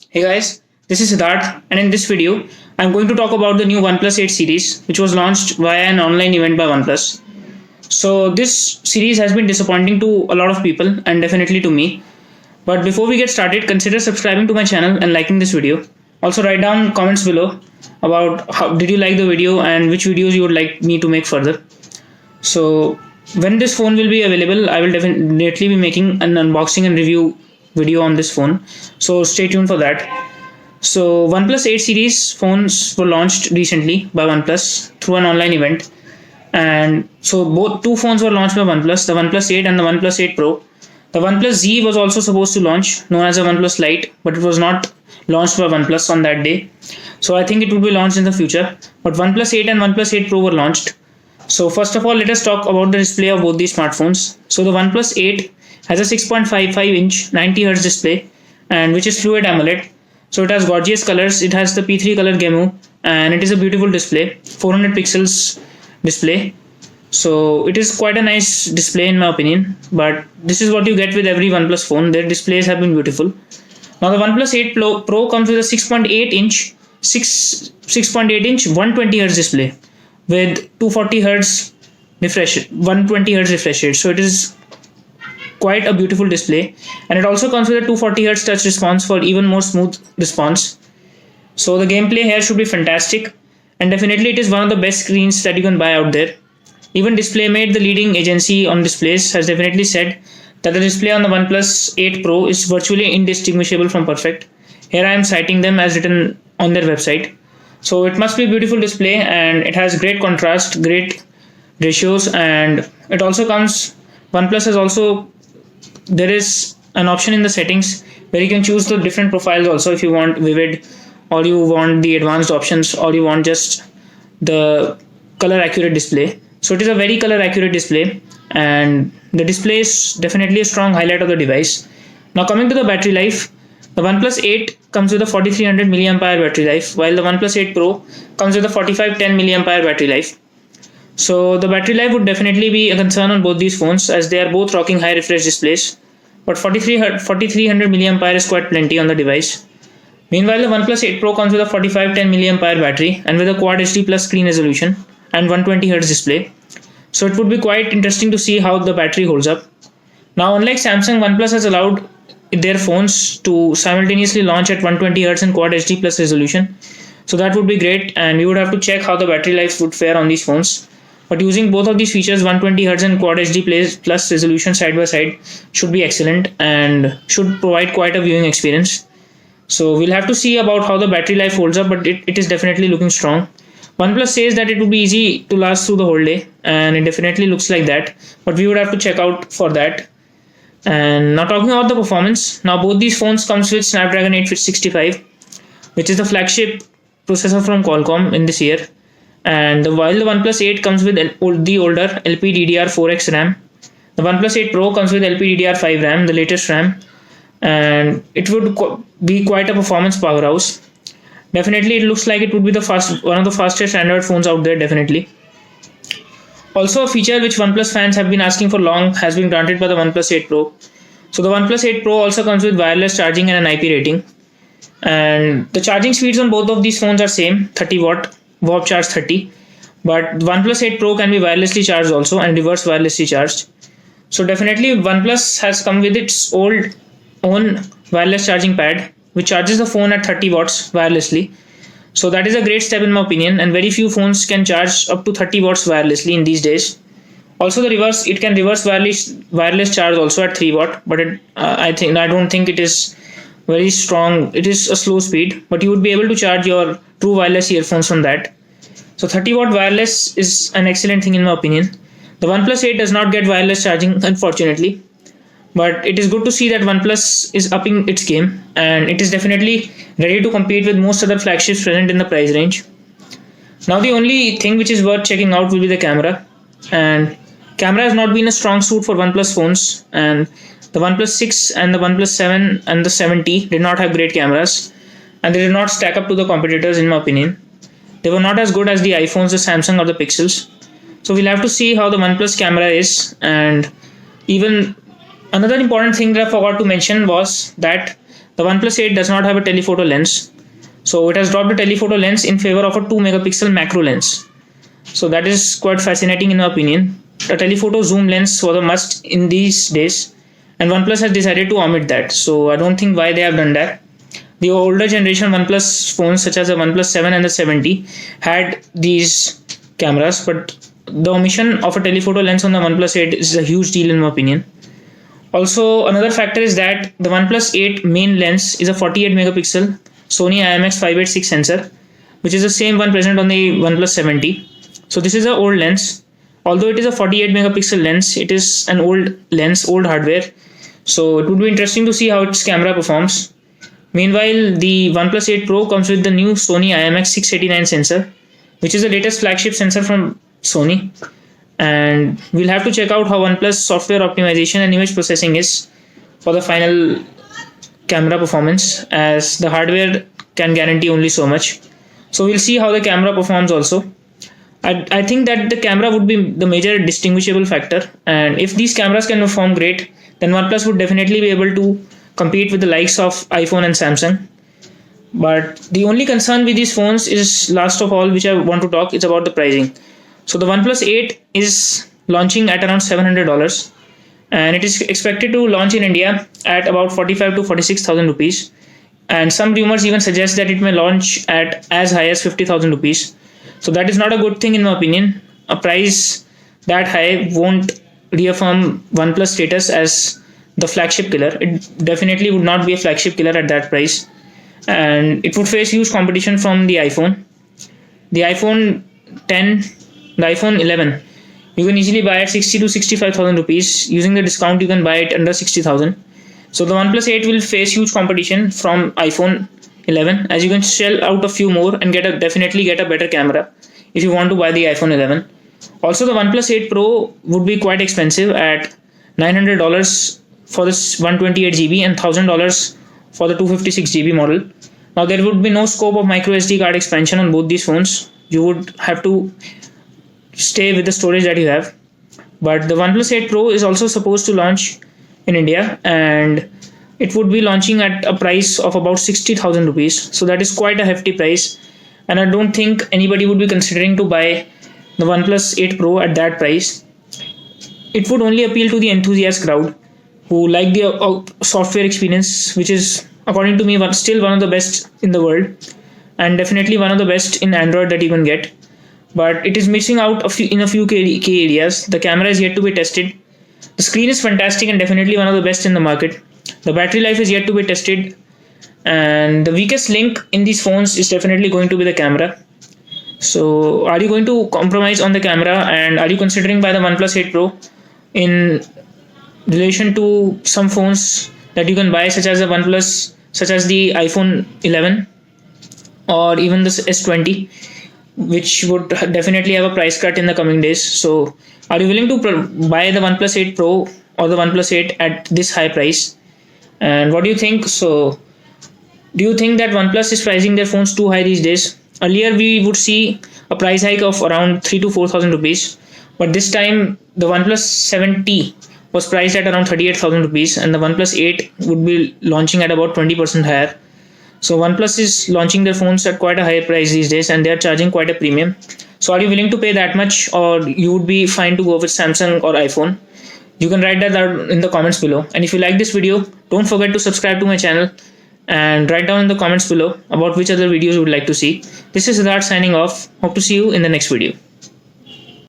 Hey guys, this is Siddharth, and in this video, I'm going to talk about the new OnePlus 8 series, which was launched via an online event by OnePlus. So, this series has been disappointing to a lot of people, and definitely to me. But before we get started, consider subscribing to my channel and liking this video. Also, write down comments below about how did you like the video and which videos you would like me to make further. So, when this phone will be available, I will definitely be making an unboxing and review video on this phone. So, stay tuned for that. So, OnePlus 8 series phones were launched recently by OnePlus through an online event. And so, both two phones were launched by OnePlus, the OnePlus 8 and the OnePlus 8 Pro. The OnePlus Z was also supposed to launch, known as the OnePlus Lite, but it was not launched by OnePlus on that day. So, I think it will be launched in the future. But OnePlus 8 and OnePlus 8 Pro were launched. So, first of all, let us talk about the display of both these smartphones. So, the OnePlus 8 has a 6.55 inch 90Hz display, and which is Fluid AMOLED. So it has gorgeous colors. It has the P3 color Gemu, and it is a beautiful display, 400 pixels display. So it is quite a nice display in my opinion. But this is what you get with every OnePlus phone. Their displays have been beautiful. Now the OnePlus 8 Pro comes with a 6.8 inch 120 Hz display with 240 Hz refresh, 120 Hz refresh rate. So it is quite a beautiful display, and it also comes with a 240 Hz touch response for even more smooth response. So the gameplay here should be fantastic, and definitely it is one of the best screens that you can buy out there. Even DisplayMate, the leading agency on displays, has definitely said that the display on the OnePlus 8 Pro is virtually indistinguishable from perfect. Here I am citing them as written on their website. So it must be a beautiful display, and it has great contrast, great ratios, and it also comes. OnePlus has also, there is an option in the settings where you can choose the different profiles also, if you want vivid, or you want the advanced options, or you want just the color accurate display. So it is a very color accurate display, and the display is definitely a strong highlight of the device. Now coming to the battery life, the OnePlus 8 comes with a 4300 mAh battery life, while the OnePlus 8 Pro comes with a 4510 mAh battery life. So the battery life would definitely be a concern on both these phones, as they are both rocking high refresh displays. But 4300 mAh is quite plenty on the device. Meanwhile, the OnePlus 8 Pro comes with a 4510 mAh battery and with a Quad HD Plus screen resolution and 120 Hz display. So it would be quite interesting to see how the battery holds up. Now, unlike Samsung, OnePlus has allowed their phones to simultaneously launch at 120 Hz and Quad HD Plus resolution. So that would be great, and we would have to check how the battery life would fare on these phones. But using both of these features, 120 Hz and Quad HD Plus resolution side by side, should be excellent and should provide quite a viewing experience. So we'll have to see about how the battery life holds up, but it is definitely looking strong. OnePlus says that it would be easy to last through the whole day, and it definitely looks like that. But we would have to check out for that. And now talking about the performance, now both these phones comes with Snapdragon 865, which is the flagship processor from Qualcomm in this year. And while the OnePlus 8 comes with the older LPDDR4X RAM, the OnePlus 8 Pro comes with LPDDR5 RAM, the latest RAM, and it would be quite a performance powerhouse. Definitely, it looks like it would be one of the fastest Android phones out there. Definitely. Also, a feature which OnePlus fans have been asking for long has been granted by the OnePlus 8 Pro. So the OnePlus 8 Pro also comes with wireless charging and an IP rating, and the charging speeds on both of these phones are same, 30 watt. Warp charge 30, but OnePlus 8 Pro can be wirelessly charged also and reverse wirelessly charged. So definitely OnePlus has come with its own wireless charging pad, which charges the phone at 30 watts wirelessly. So that is a great step in my opinion, and very few phones can charge up to 30 watts wirelessly in these days. Also it can reverse wireless charge also at 3 watt, but I don't think it is very strong. It is a slow speed, but you would be able to charge your true wireless earphones from that. So 30 watt wireless is an excellent thing in my opinion. The OnePlus 8 does not get wireless charging, unfortunately, but it is good to see that OnePlus is upping its game, and it is definitely ready to compete with most other flagships present in the price range. Now the only thing which is worth checking out will be the camera, and camera has not been a strong suit for OnePlus phones, and the OnePlus 6 and the OnePlus 7 and the 7T did not have great cameras, and they did not stack up to the competitors in my opinion. They were not as good as the iPhones, the Samsung or the Pixels. So we'll have to see how the OnePlus camera is. And even another important thing that I forgot to mention was that the OnePlus 8 does not have a telephoto lens. So it has dropped the telephoto lens in favor of a 2 megapixel macro lens. So that is quite fascinating in my opinion. A telephoto zoom lens was a must in these days, and OnePlus has decided to omit that. So I don't think why they have done that. The older generation OnePlus phones such as the OnePlus 7 and the 70 had these cameras, but the omission of a telephoto lens on the OnePlus 8 is a huge deal in my opinion. Also, another factor is that the OnePlus 8 main lens is a 48 megapixel Sony IMX586 sensor, which is the same one present on the OnePlus 70. So this is an old lens. Although it is a 48 megapixel lens, it is an old lens, old hardware. So it would be interesting to see how its camera performs. Meanwhile, the OnePlus 8 Pro comes with the new Sony IMX689 sensor, which is the latest flagship sensor from Sony. And we'll have to check out how OnePlus software optimization and image processing is for the final camera performance, as the hardware can guarantee only so much. So we'll see how the camera performs also. I think that the camera would be the major distinguishable factor, and if these cameras can perform great, then OnePlus would definitely be able to compete with the likes of iPhone and Samsung. But the only concern with these phones is, last of all, which I want to talk, is about the pricing. So the OnePlus 8 is launching at around $700, and it is expected to launch in India at about 45 to 46,000 rupees. And some rumors even suggest that it may launch at as high as 50,000 rupees. So that is not a good thing in my opinion. A price that high won't reaffirm OnePlus status as the flagship killer. It definitely would not be a flagship killer at that price, and it would face huge competition from the iPhone. The iPhone 10, the iPhone 11, you can easily buy at 60 to 65,000 rupees. Using the discount, you can buy it under 60,000. So the OnePlus 8 will face huge competition from iPhone 11, as you can shell out a few more and definitely get a better camera if you want to buy the iPhone 11. Also, the OnePlus 8 Pro would be quite expensive at $900 for this 128GB and $1,000 for the 256GB model. Now there would be no scope of micro SD card expansion on both these phones. You would have to stay with the storage that you have. But the OnePlus 8 Pro is also supposed to launch in India, and it would be launching at a price of about 60,000 rupees. So that is quite a hefty price, and I don't think anybody would be considering to buy the OnePlus 8 Pro at that price. It would only appeal to the enthusiast crowd who like the software experience, which is, according to me, still one of the best in the world, and definitely one of the best in Android that you can get. But it is missing out in a few key areas. The camera is yet to be tested. The screen is fantastic and definitely one of the best in the market. The battery life is yet to be tested, and the weakest link in these phones is definitely going to be the camera. So are you going to compromise on the camera, and are you considering buy the OnePlus 8 Pro in relation to some phones that you can buy, such as the iPhone 11 or even the S20, which would definitely have a price cut in the coming days? So are you willing to buy the OnePlus 8 Pro or the OnePlus 8 at this high price? And what do you think? So do you think that OnePlus is pricing their phones too high these days? Earlier we would see a price hike of around 3 to 4,000 rupees, but this time the OnePlus 7T was priced at around 38,000 rupees, and the OnePlus 8 would be launching at about 20% higher. So OnePlus is launching their phones at quite a high price these days, and they are charging quite a premium. So are you willing to pay that much, or you would be fine to go with Samsung or iPhone? You can write that down in the comments below. And if you like this video, don't forget to subscribe to my channel and write down in the comments below about which other videos you would like to see. This is Siddharth signing off. Hope to see you in the next video.